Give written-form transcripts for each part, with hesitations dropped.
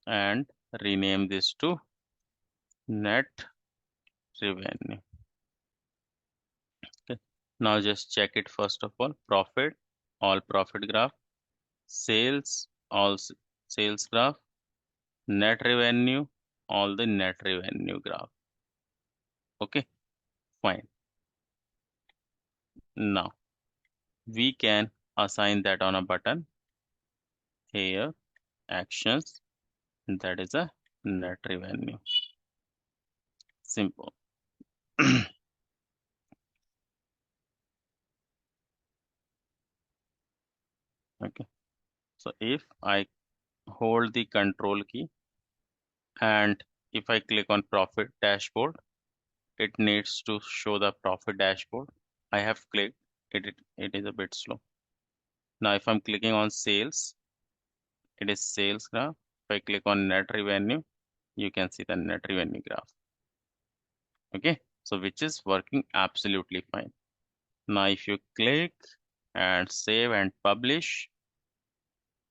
and rename this to net revenue. Okay. Now just check it first of all. Profit, all profit graph. Sales, all sales graph. Net revenue, all the net revenue graph. Okay, fine. Now we can assign that on a button here, actions, that is a net revenue. Simple. Okay, so if I hold the control key and if I click on profit dashboard, it needs to show the profit dashboard. I have clicked it is a bit slow. Now if I'm clicking on sales, it is sales graph. If I click on net revenue, you can see the net revenue graph. Okay, so which is working absolutely fine. Now if you click and save and publish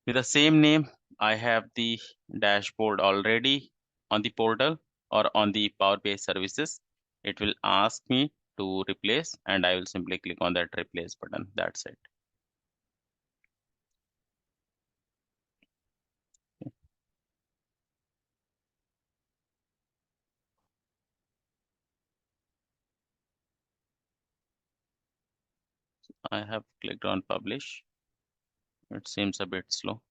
with the same name, I have the dashboard already on the portal or on the Power BI services. It will ask me to replace and I will simply click on that replace button. That's it. I have clicked on publish. It seems a bit slow.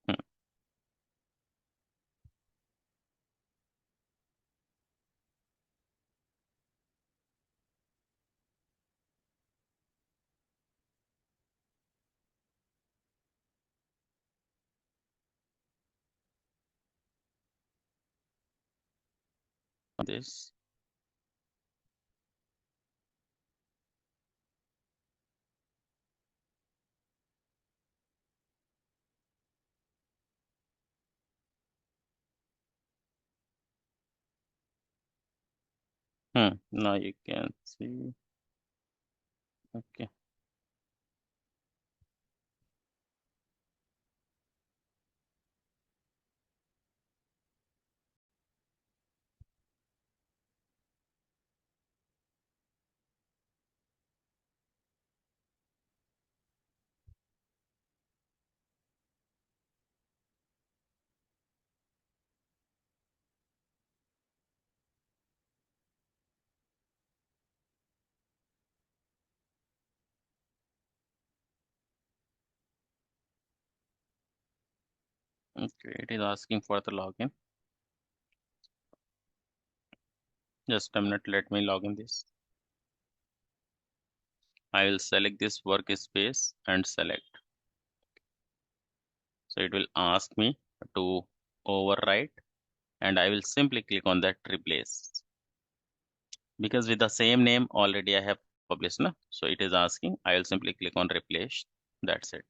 Hmm. This. Now you can see. Okay. Okay. It is asking for the login. Just a minute. Let me log in this. I will select this workspace and select. So it will ask me to overwrite and I will simply click on that replace. Because with the same name already I have published, na? So it is asking, I will simply click on replace. That's it.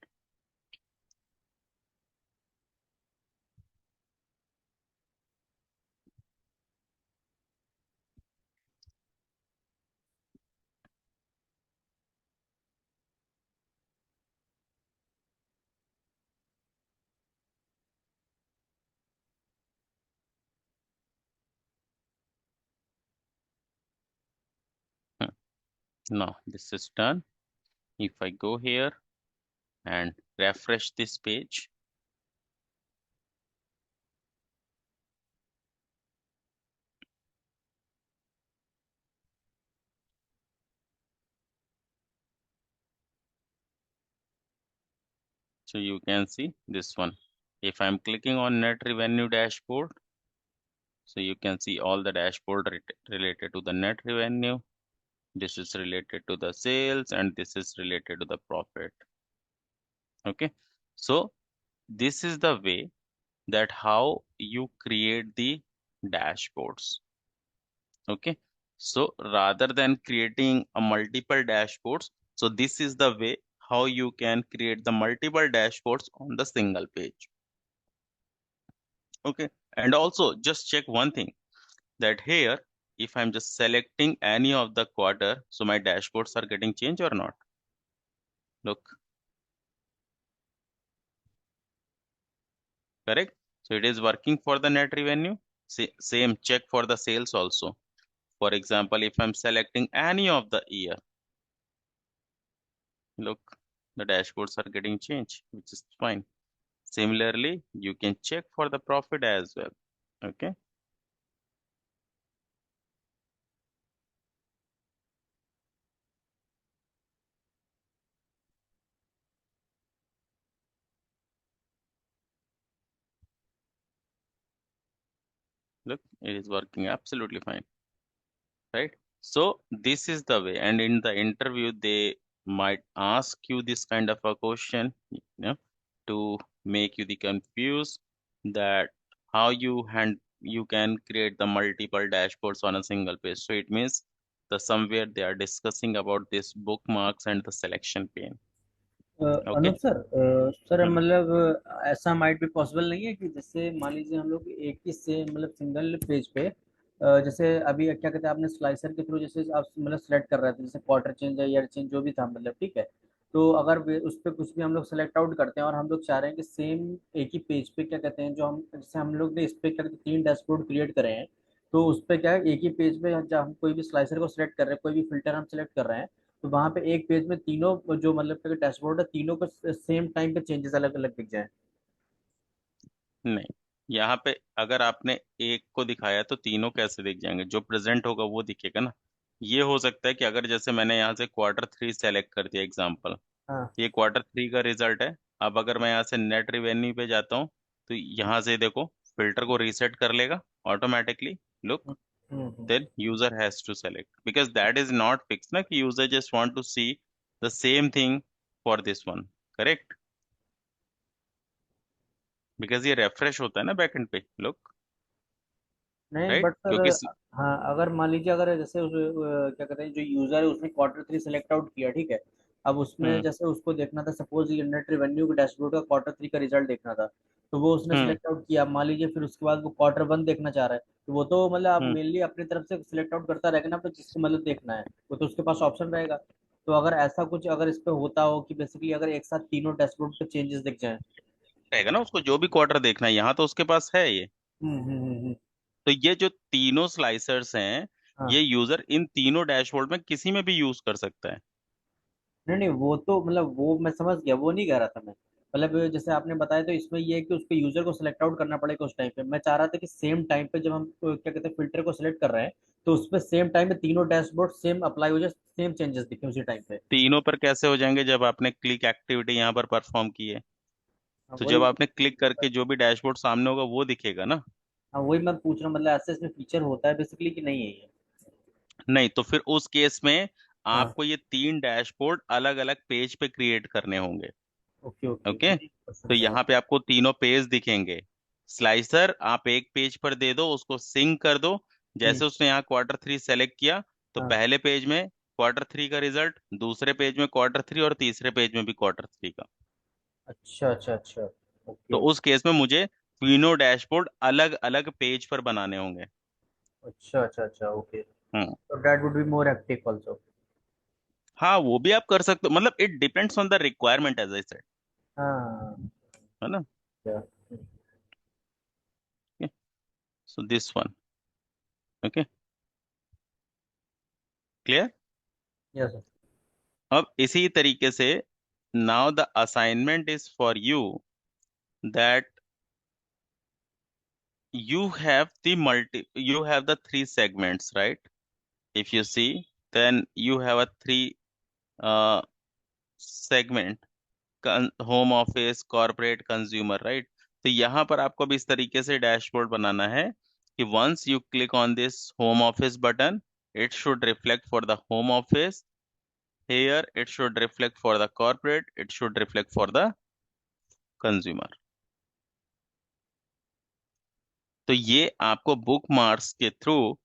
Hmm. Now this is done. If I go here and refresh this page, so you can see this one. If I'm clicking on net revenue dashboard, so you can see all the dashboard related to the net revenue. This is related to the sales and this is related to the profit. Okay. So this is the way that how you create the dashboards. Okay. So rather than creating a multiple dashboards, so this is the way how you can create the multiple dashboards on the single page. Okay. And also just check one thing that here, if I'm just selecting any of the quarter, so my dashboards are getting changed or not. Look, correct? So it is working for the net revenue. Same check for the sales also. For example, if I'm selecting any of the year, look, the dashboards are getting changed, which is fine. Similarly, you can check for the profit as well. Okay. Look, it is working absolutely fine, right? So this is the way. And in the interview, they might ask you this kind of a question, to make you the confused that how you can create the multiple dashboards on a single page. So it means the somewhere they are discussing about this bookmarks and the selection pane. Okay. Anoop sir, sir Hmm. मतलब ऐसा might भी possible नहीं है कि जैसे मान लीजिए हम लोग एक ही से मतलब सिंगल पेज पे जैसे अभी क्या कहते हैं आपने स्लाइसर के थ्रू जैसे आप मतलब सेलेक्ट कर रहे थे जैसे क्वार्टर चेंज या ईयर चेंज जो भी था मतलब ठीक है। तो अगर उस पर कुछ भी हम लोग सेलेक्ट आउट करते हैं और हम लोग चाह रहे हैं कि सेम एक ही पेज पे क्या कहते हैं जो हम जैसे हम लोग ने इस पे क्या कहते हैं 3 डैशबोर्ड क्रिएट करे हैं। तो उस पे क्या है एक ही पेज पे जब हम कोई भी स्लाइसर को सिलेक्ट कर रहे हैं कोई भी फिल्टर हम सिलेक्ट कर रहे हैं तो वहां पे एक पेज में तीनों जो मतलब डैशबोर्ड है तीनों को सेम टाइम पे चेंजेस अलग अलग दिख जाए। नहीं, यहाँ पे अगर आपने एक को दिखाया तो तीनों कैसे दिख जाएंगे? जो प्रेजेंट होगा वो दिखेगा ना। ये हो सकता है कि अगर जैसे मैंने यहाँ से Q3 सेलेक्ट कर दिया एग्जाम्पल, हाँ। ये Q3 का रिजल्ट है। अब अगर मैं यहाँ से नेट रिवेन्यू पे जाता हूँ तो यहाँ से देखो, फिल्टर को रीसेट कर लेगा automatically. Look, hmm. Then user has to select because that is not fix ना, कि user just want to see the same thing for this one, correct? Because ये रेफ्रेश होता है ना बैकएंड पे, लुक, नहीं राइट? But sir. क्योंकि हाँ अगर मान लीजिए अगर जैसे क्या कहते हैं जो यूजर है उसने क्वार्टर 3 सेलेक्ट आउट किया ठीक है। अब उसमें हम्म जैसे उसको देखना था सपोज ये नेट रेवेन्यू के डैशबोर्ड का क्वार्टर 3 का रिजल्ट देखना था। तो वो उसने हम्म सिलेक्ट आउट किया मान लीजिए फिर उसके बाद वो क्वार्टर 1 देखना चाह रहा है तो वो तो मतलब आप हम्म मेनली अपनी तरफ से सिलेक्ट आउट करता रहेगा ना तो जिसको मतलब देखना है वो तो उसके पास ऑप्शन रहेगा। तो अगर ऐसा कुछ अगर इस पे होता हो कि बेसिकली अगर एक साथ तीनों डैशबोर्ड पे चेंजेस दिख जाए। रहेगा ना, उसको जो भी क्वार्टर देखना है यहाँ तो उसके पास है ये। हम्म। तो ये जो तीनों स्लाइसर्स हैं, ये हाँ। यूजर इन तीनों डैशबोर्ड में किसी में भी यूज कर सकता है। नहीं नहीं वो तो मतलब वो मैं समझ गया वो नहीं कह रहा था मैं। मतलब जैसे आपने बताया तो इसमें ये है कि उसको यूजर को सिलेक्ट आउट करना पड़ेगा उस टाइम पे मैं चाह रहा था कि सेम टाइम पे जब हम क्या कहते हैं फिल्टर को सिलेक्ट कर रहे हैं तो उस पर सेम टाइम पे तीनों डैशबोर्ड सेम अप्लाई हो जाए सेम चेंजेस दिखे उसी टाइम पे। तीनों पर कैसे हो जाएंगे? जब आपने क्लिक एक्टिविटी यहाँ पर परफॉर्म की है, हाँ, तो वही। जब आपने क्लिक करके जो भी डैशबोर्ड सामने होगा वो दिखेगा ना। हाँ वही मैं पूछ रहा हूँ मतलब ऐसे इसमें फीचर होता है बेसिकली कि नहीं है ये। नहीं, तो फिर उस केस में हाँ। आपको ये तीन डैशबोर्ड अलग अलग पेज पे क्रिएट करने होंगे। ओके ओके ओके, ये तो क्वेश्चन था यहाँ मेरा। पे आपको तीनों पेज दिखेंगे। स्लाइसर आप एक पेज पर दे दो, उसको सिंक कर दो। हम्म। जैसे उसने यहाँ Q3 सेलेक्ट किया, तो हाँ। पहले पेज में Q3 का रिजल्ट, दूसरे पेज में Q3 और तीसरे पेज में भी Q3 का। अच्छा अच्छा अच्छा। ओके तो ओके। उस केस में मुझे तीनों डैशबोर्ड अलग अलग पेज पर बनाने होंगे। अच्छा अच्छा अच्छा ओके। हम्म तो that would be more hectic also. हाँ, वो भी आप कर सकते हो, मतलब it depends on the requirement as I said, हाँ। है ना? क्या। So this one, okay, clear? Yes. अब इसी तरीके से now the assignment is for you that you have the three segments, right? If you see, then you have a three uh, segment: home office, corporate, consumer, right? तो यहाँ पर आपको भी इस तरीके से डैशबोर्ड बनाना है कि once you click on this home office button, it should reflect for the home office. Here it should reflect for the corporate, it should reflect for the consumer. तो ये आपको बुक मार्क्स के थ्रू,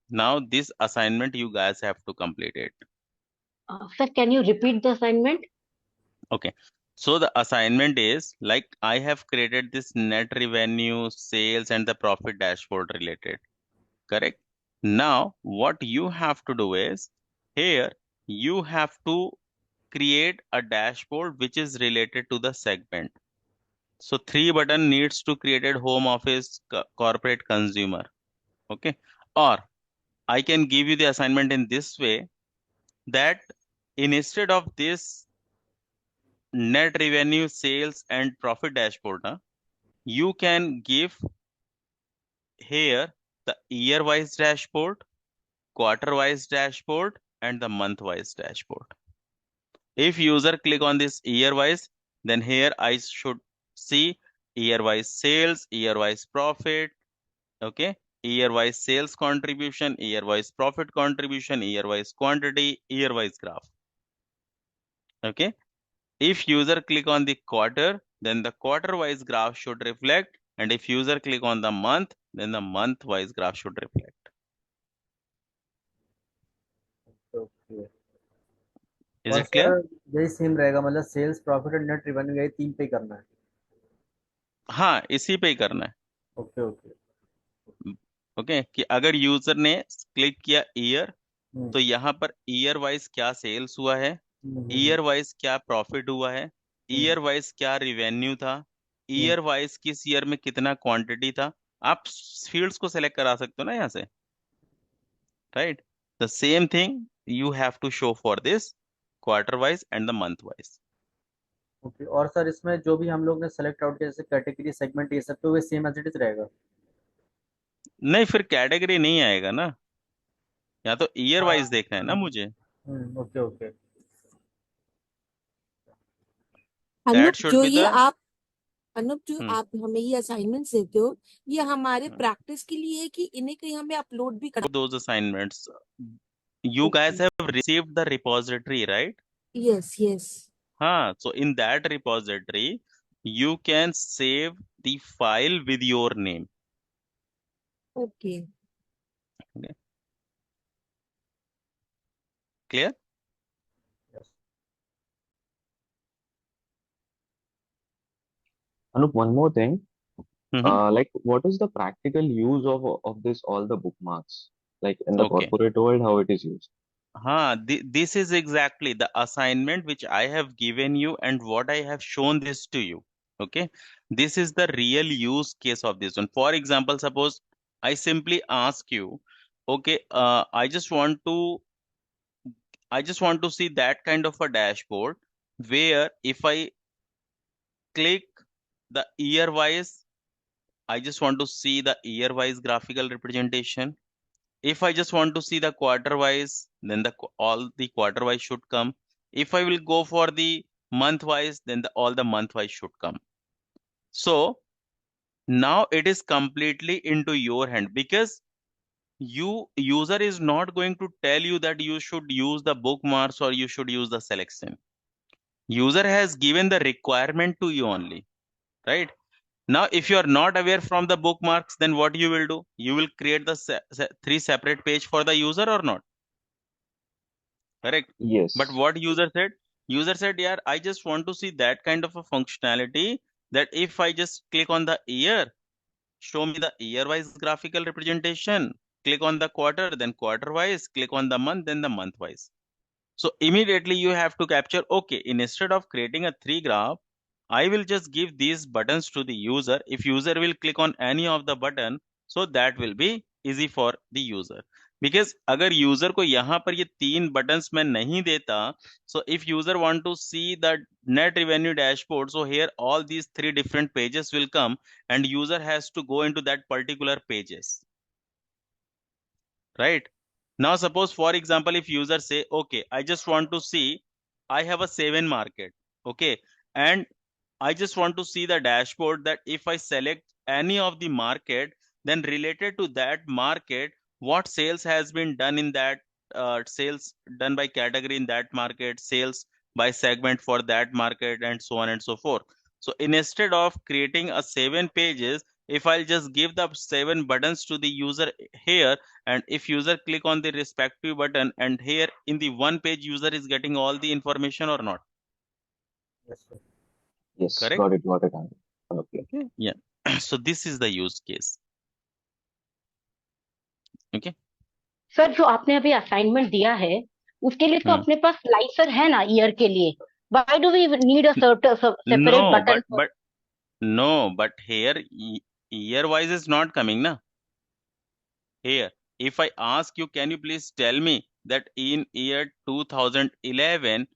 now this assignment you guys have to complete it. Sir, can you repeat the assignment? Okay, so the assignment is like I have created this net revenue, sales, and the profit dashboard related. Correct? Now, what you have to do is, here you have to create a dashboard which is related to the segment. So three button needs to created home office corporate consumer. Okay. Or I can give you the assignment in this way that instead of this net revenue, sales and profit dashboard, you can give here the year wise dashboard, quarter wise dashboard and the month wise dashboard. If user click on this year wise, then here I should see year wise sales, year wise profit, okay, year wise sales contribution, year wise profit contribution, year wise quantity, year wise graph. Okay. If user click on the quarter, then the quarter wise graph should reflect, and if user click on the month, then the month wise graph should reflect. Okay. Is और it clear? Sir यही same रहेगा, मतलब sales profit और net revenue यही तीन पे ही करना है? हाँ, इसी पे ही करना है। Okay okay. ओके कि अगर यूजर ने क्लिक किया ईयर, हम्म तो यहाँ पर ईयर वाइज क्या सेल्स हुआ है, हम्म ईयर वाइज क्या प्रॉफिट हुआ है, हम्म ईयर वाइज क्या रिवेन्यू था, हम्म। ईयर वाइज किस ईयर में कितना क्वांटिटी था। आप फील्ड्स को सेलेक्ट करा सकते हो ना यहाँ से, right? The same thing you have to show for this quarter wise and the month wise. Okay. और सर इसमें जो भी हम लोग ने सेलेक्ट आउट किया, जैसे कैटेगरी सेगमेंट ये सब, तो वो सेम एज इट इज रहेगा? नहीं, फिर कैटेगरी नहीं आएगा ना, या तो ईयर हाँ वाइज देखना है ना हाँ। मुझे। Okay okay. Anup, that should जो बी ये द आप अनुप जो आप हमें ये असाइनमेंट्स देते हो, ये हमारे प्रैक्टिस के लिए है कि इन्हें कहीं हमें अपलोड भी करना? those assignments. You okay. guys have received the repository, right? Yes yes. So in that repository, you can save the file with your name. Okay. Okay. Clear? Anup, one more thing. Mm-hmm. Like, what is the practical use of this all the bookmarks? Like in the Okay. corporate world, how it is used? This is exactly the assignment which I have given you and what I have shown this to you. Okay. This is the real use case of this one. For example, suppose I simply ask you, okay, I just want to see that kind of a dashboard where if I click the year wise, I just want to see the year wise graphical representation. If I just want to see the quarter wise, then all the quarter wise should come. If I will go for the month wise, then all the month wise should come. So now it is completely into your hand, because user is not going to tell you that you should use the bookmarks or you should use the selection. User has given the requirement to you only, right? Now, if you are not aware from the bookmarks, then what you will do? You will create the three separate page for the user or not? Correct. But Yes. what user said? User said, yeah, I just want to see that kind of a functionality that if I just click on the year, show me the year wise graphical representation. Click on the quarter, then quarter wise. Click on the month, then the month wise. So immediately you have to capture, okay, instead of creating a three graph, I will just give these buttons to the user. If user will click on any of the button, so that will be easy for the user. Because अगर user को यहाँ पर ये तीन buttons मैं नहीं देता, so if user want to see the net revenue dashboard, so here all these three different pages will come and user has to go into that particular pages, right? Now suppose for example, if user say, okay, I just want to see, I have a 7 market, okay, and I just want to see the dashboard that if I select any of the market, then related to that market, what sales has been done in that, sales done by category in that market, sales by segment for that market, and so on and so forth. So instead of creating a 7 pages, if I'll just give the 7 buttons to the user here, and if user click on the respective button, and here in the one page user is getting all the information or not? Yes, sir. Yes. Correct. Got it. Got it. Anup. Okay. Okay. Yeah. So this is the use case. Okay. Sir जो आपने अभी assignment दिया है उसके लिए तो Hmm. अपने पास slicer है ना ईयर के लिए, why do we need a separate No, button? No, but here year wise is not coming, na? Here, if I ask you, can you please tell me that in year 2011,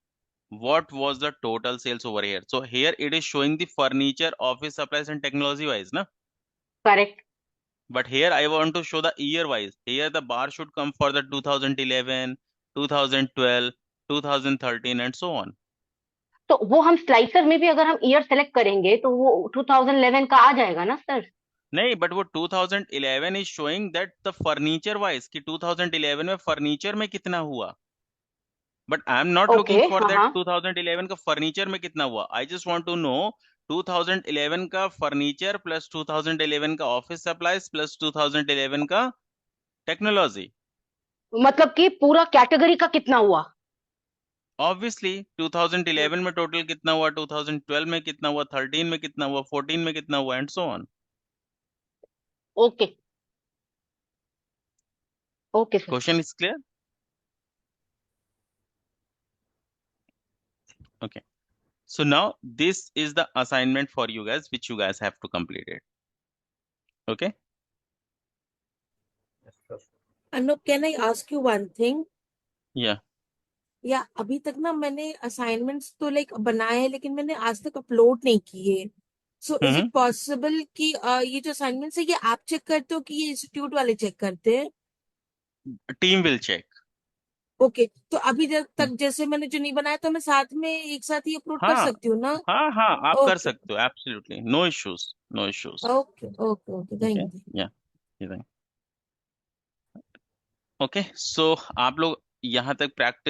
what was the total sales over here? So here it is showing the furniture, office supplies, and technology wise, na? Correct. But here I want to show the year wise. Here the bar should come for the 2011, 2012, 2013, and so on. तो वो हम slicer में भी अगर हम year select करेंगे तो वो 2011 का आ जाएगा ना सर? नहीं, बट वो 2011 is showing that the furniture wise कि 2011 में फर्नीचर में कितना हुआ, but I am not looking okay. For हाँ दैट हाँ. 2011 का फर्नीचर में कितना हुआ. I just want to know 2011 का फर्नीचर प्लस 2011 का ऑफिस सप्लाईज प्लस 2011 का टेक्नोलॉजी. मतलब कि पूरा कैटेगरी का कितना हुआ? ऑब्वियसली 2011 में टोटल कितना हुआ, 2012 में कितना हुआ, 13 में कितना हुआ, 14 में कितना हुआ, and so on. Okay. Okay sir. Question is clear? Okay. So now this is the assignment for you guys, which you guys have to complete it. Okay. Anup, can I ask you one thing? Yeah. या अभी तक ना मैंने assignments तो like बनाए हैं लेकिन मैंने आज तक अपलोड नहीं किए. सो इज इट पॉसिबल कि ये जो असाइनमेंट्स है ये आप चेक करते हो कि ये इंस्टीट्यूट वाले चेक करते हैं? Team will check. ओके. तो अभी जब तक जैसे मैंने जो नहीं बनाया तो मैं साथ में एक साथ ही अपलोड कर हाँ सकती हूँ ना? हाँ आप कर ओके सकते हो. Absolutely no issues, no issues. Okay okay okay. Okay. Thank you. Yeah. Okay. So आप लोग यहाँ तक प्रैक्टिस